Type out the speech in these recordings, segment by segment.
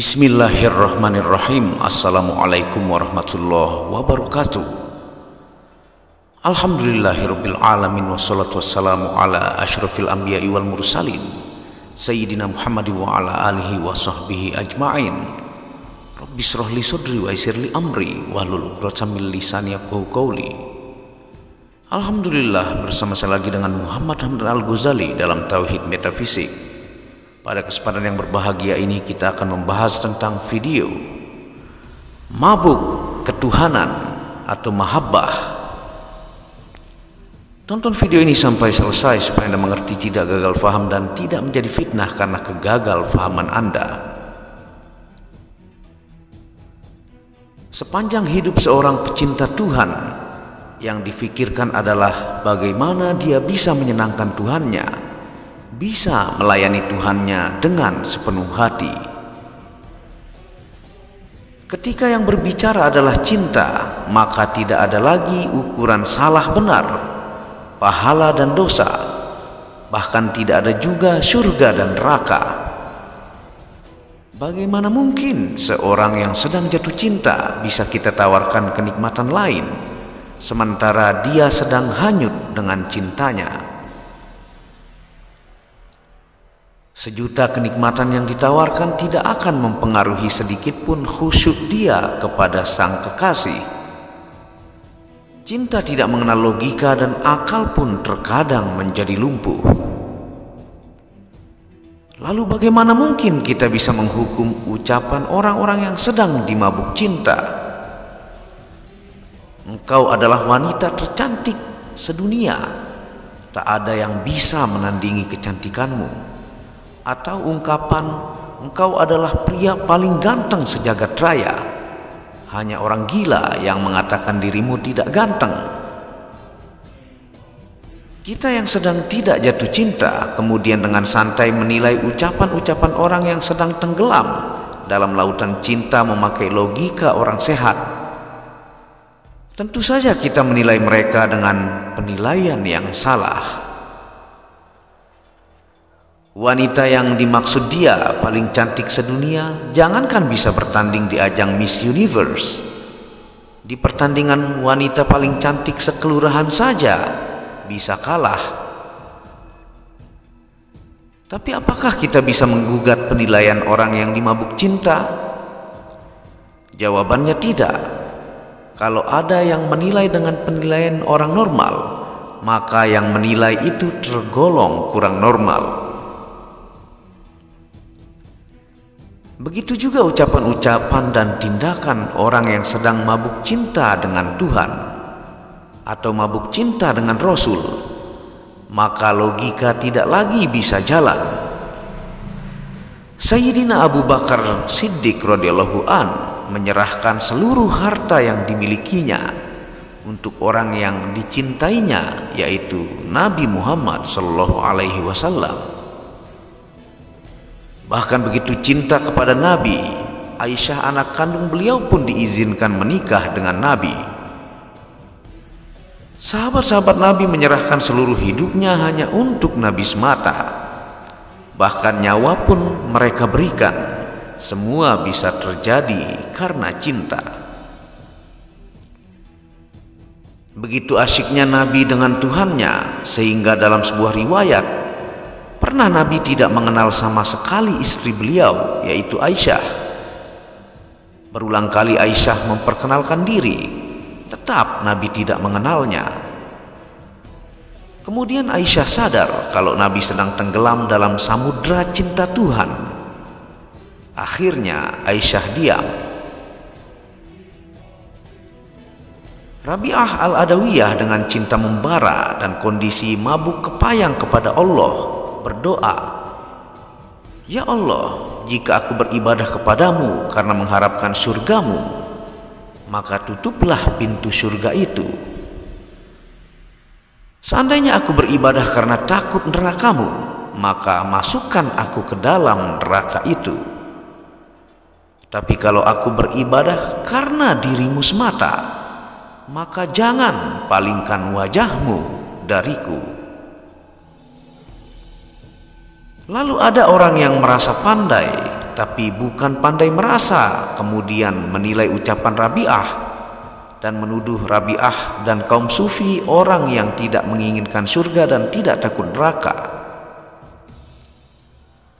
Bismillahirrahmanirrahim. Assalamualaikum warahmatullahi wabarakatuh. Alhamdulillahirabbil alamin wassalatu wassalamu ala asyrafil anbiya'i wal mursalin sayyidina Muhammad wa ala alihi wa sahbihi ajma'in. Rabbi shrah li sadri wa yassir li amri wahlul 'uqdatam min lisani yafqahu qawli. Alhamdulillah, bersama saya lagi dengan Muhammad Hamdan Al-Ghazali dalam Tauhid Metafisik. Pada kesempatan yang berbahagia ini kita akan membahas tentang video mabuk ketuhanan atau mahabbah. Tonton video ini sampai selesai supaya Anda mengerti, tidak gagal faham dan tidak menjadi fitnah karena kegagal fahaman Anda. Sepanjang hidup seorang pecinta Tuhan, yang difikirkan adalah bagaimana dia bisa menyenangkan Tuhannya, bisa melayani Tuhannya dengan sepenuh hati. Ketika yang berbicara adalah cinta, maka tidak ada lagi ukuran salah benar, pahala dan dosa, bahkan tidak ada juga surga dan neraka. Bagaimana mungkin seorang yang sedang jatuh cinta bisa kita tawarkan kenikmatan lain, sementara dia sedang hanyut dengan cintanya? Sejuta kenikmatan yang ditawarkan tidak akan mempengaruhi sedikit pun khusyuk dia kepada sang kekasih. Cinta tidak mengenal logika dan akal pun terkadang menjadi lumpuh. Lalu bagaimana mungkin kita bisa menghukum ucapan orang-orang yang sedang dimabuk cinta? Engkau adalah wanita tercantik sedunia, tak ada yang bisa menandingi kecantikanmu. Atau ungkapan engkau adalah pria paling ganteng sejagat raya, hanya orang gila yang mengatakan dirimu tidak ganteng. Kita yang sedang tidak jatuh cinta kemudian dengan santai menilai ucapan-ucapan orang yang sedang tenggelam dalam lautan cinta memakai logika orang sehat. Tentu saja kita menilai mereka dengan penilaian yang salah. Wanita yang dimaksud dia paling cantik sedunia, jangankan bisa bertanding di ajang Miss Universe. Di pertandingan wanita paling cantik sekelurahan saja bisa kalah. Tapi apakah kita bisa menggugat penilaian orang yang dimabuk cinta? Jawabannya tidak. Kalau ada yang menilai dengan penilaian orang normal, maka yang menilai itu tergolong kurang normal. Begitu juga ucapan-ucapan dan tindakan orang yang sedang mabuk cinta dengan Tuhan atau mabuk cinta dengan Rasul, maka logika tidak lagi bisa jalan. Sayyidina Abu Bakar Siddiq radhiyallahu an menyerahkan seluruh harta yang dimilikinya untuk orang yang dicintainya, yaitu Nabi Muhammad sallallahu alaihi wasallam. Bahkan begitu cinta kepada Nabi, Aisyah anak kandung beliau pun diizinkan menikah dengan Nabi. Sahabat-sahabat Nabi menyerahkan seluruh hidupnya hanya untuk Nabi semata. Bahkan nyawa pun mereka berikan. Semua bisa terjadi karena cinta. Begitu asyiknya Nabi dengan Tuhannya, sehingga dalam sebuah riwayat pernah Nabi tidak mengenal sama sekali istri beliau, yaitu Aisyah. Berulang kali Aisyah memperkenalkan diri, tetap Nabi tidak mengenalnya. Kemudian Aisyah sadar kalau Nabi sedang tenggelam dalam samudra cinta Tuhan. Akhirnya Aisyah diam. Rabi'ah Al-Adawiyah dengan cinta membara dan kondisi mabuk kepayang kepada Allah berdoa, "Ya Allah, jika aku beribadah kepadamu karena mengharapkan surgamu, maka tutuplah pintu surga itu. Seandainya aku beribadah karena takut nerakamu, maka masukkan aku ke dalam neraka itu. Tapi kalau aku beribadah karena dirimu semata, maka jangan palingkan wajahmu dariku." Lalu ada orang yang merasa pandai tapi bukan pandai merasa, kemudian menilai ucapan Rabi'ah dan menuduh Rabi'ah dan kaum sufi orang yang tidak menginginkan surga dan tidak takut neraka.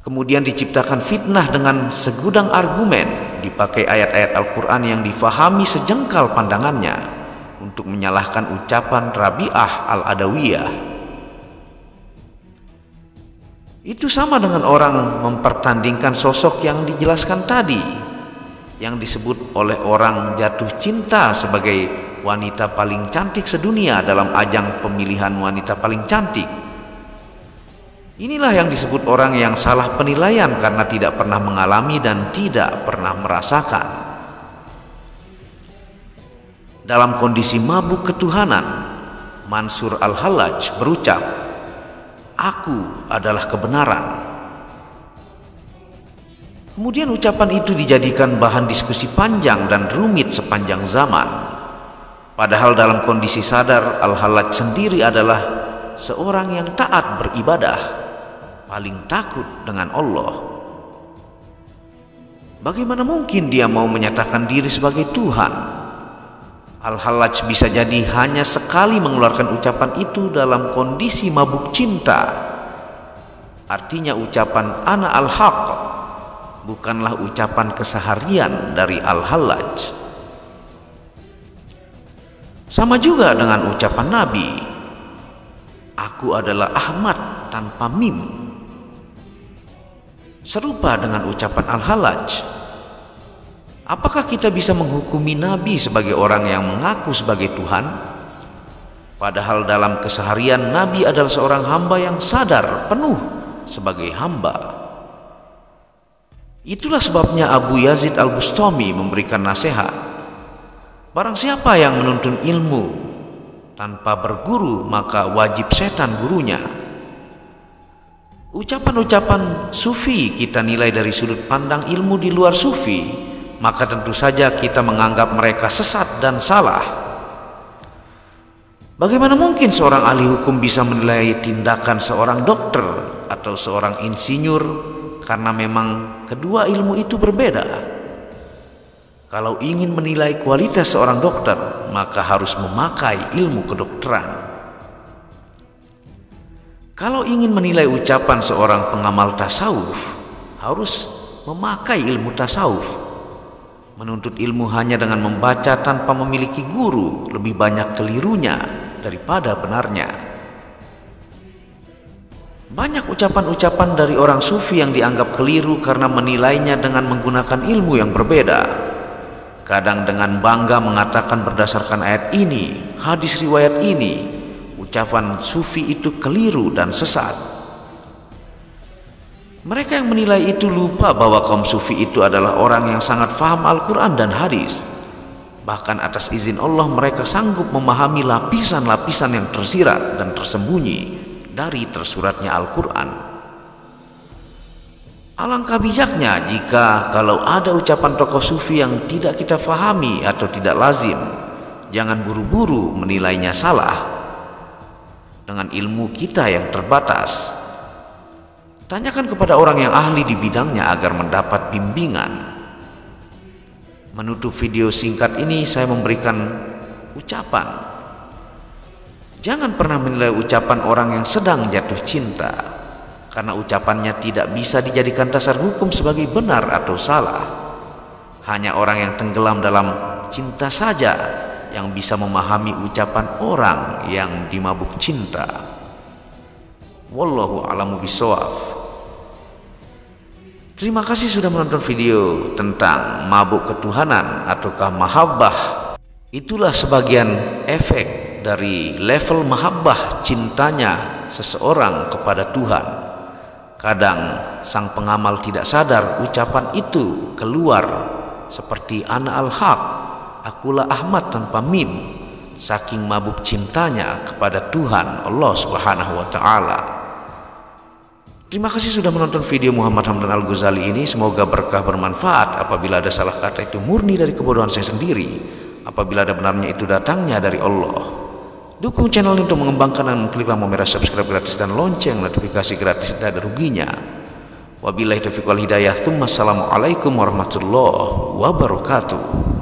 Kemudian diciptakan fitnah dengan segudang argumen, dipakai ayat-ayat Al-Quran yang difahami sejengkal pandangannya untuk menyalahkan ucapan Rabi'ah Al-Adawiyah. Itu sama dengan orang mempertandingkan sosok yang dijelaskan tadi, yang disebut oleh orang jatuh cinta sebagai wanita paling cantik sedunia dalam ajang pemilihan wanita paling cantik. Inilah yang disebut orang yang salah penilaian karena tidak pernah mengalami dan tidak pernah merasakan. Dalam kondisi mabuk ketuhanan, Mansur Al-Hallaj berucap, "Aku adalah kebenaran." Kemudian ucapan itu dijadikan bahan diskusi panjang dan rumit sepanjang zaman. Padahal dalam kondisi sadar, Al-Hallaj sendiri adalah seorang yang taat beribadah, paling takut dengan Allah. Bagaimana mungkin dia mau menyatakan diri sebagai Tuhan? Al-Hallaj bisa jadi hanya sekali mengeluarkan ucapan itu dalam kondisi mabuk cinta. Artinya ucapan ana al-haq bukanlah ucapan keseharian dari Al-Hallaj. Sama juga dengan ucapan Nabi, "Aku adalah Ahmad tanpa mim." Serupa dengan ucapan Al-Hallaj. Apakah kita bisa menghukumi Nabi sebagai orang yang mengaku sebagai Tuhan? Padahal dalam keseharian Nabi adalah seorang hamba yang sadar penuh sebagai hamba. Itulah sebabnya Abu Yazid Al-Bustami memberikan nasihat, barang siapa yang menuntun ilmu tanpa berguru maka wajib setan gurunya. Ucapan-ucapan sufi kita nilai dari sudut pandang ilmu di luar sufi, maka tentu saja kita menganggap mereka sesat dan salah. Bagaimana mungkin seorang ahli hukum bisa menilai tindakan seorang dokter atau seorang insinyur karena memang kedua ilmu itu berbeda? Kalau ingin menilai kualitas seorang dokter, maka harus memakai ilmu kedokteran. Kalau ingin menilai ucapan seorang pengamal tasawuf, harus memakai ilmu tasawuf. Menuntut ilmu hanya dengan membaca tanpa memiliki guru lebih banyak kelirunya daripada benarnya. Banyak ucapan-ucapan dari orang sufi yang dianggap keliru karena menilainya dengan menggunakan ilmu yang berbeda. Kadang dengan bangga mengatakan berdasarkan ayat ini, hadis riwayat ini, ucapan sufi itu keliru dan sesat. Mereka yang menilai itu lupa bahwa kaum sufi itu adalah orang yang sangat faham Al-Quran dan hadis. Bahkan atas izin Allah mereka sanggup memahami lapisan-lapisan yang tersirat dan tersembunyi dari tersuratnya Al-Quran. Alangkah bijaknya jika kalau ada ucapan tokoh sufi yang tidak kita fahami atau tidak lazim, jangan buru-buru menilainya salah. Dengan ilmu kita yang terbatas, tanyakan kepada orang yang ahli di bidangnya agar mendapat bimbingan. Menutup video singkat ini saya memberikan ucapan, jangan pernah menilai ucapan orang yang sedang jatuh cinta, karena ucapannya tidak bisa dijadikan dasar hukum sebagai benar atau salah. Hanya orang yang tenggelam dalam cinta saja yang bisa memahami ucapan orang yang dimabuk cinta. Wallahu a'lamu bishawab. Terima kasih sudah menonton video tentang mabuk ketuhanan ataukah mahabbah. Itulah sebagian efek dari level mahabbah cintanya seseorang kepada Tuhan. Kadang sang pengamal tidak sadar ucapan itu keluar seperti ana al-haq, akulah Ahmad tanpa mim, saking mabuk cintanya kepada Tuhan Allah Subhanahu wa taala. Terima kasih sudah menonton video Muhammad Hamdan Al-Ghazali ini. Semoga berkah bermanfaat. Apabila ada salah kata itu murni dari kebodohan saya sendiri. Apabila ada benarnya itu datangnya dari Allah. Dukung channel ini untuk mengembangkan dan kliklah merah subscribe gratis dan lonceng notifikasi gratis, tidak ada ruginya. Wabillahi taufiq wal hidayah. Assalamualaikum warahmatullahi wabarakatuh.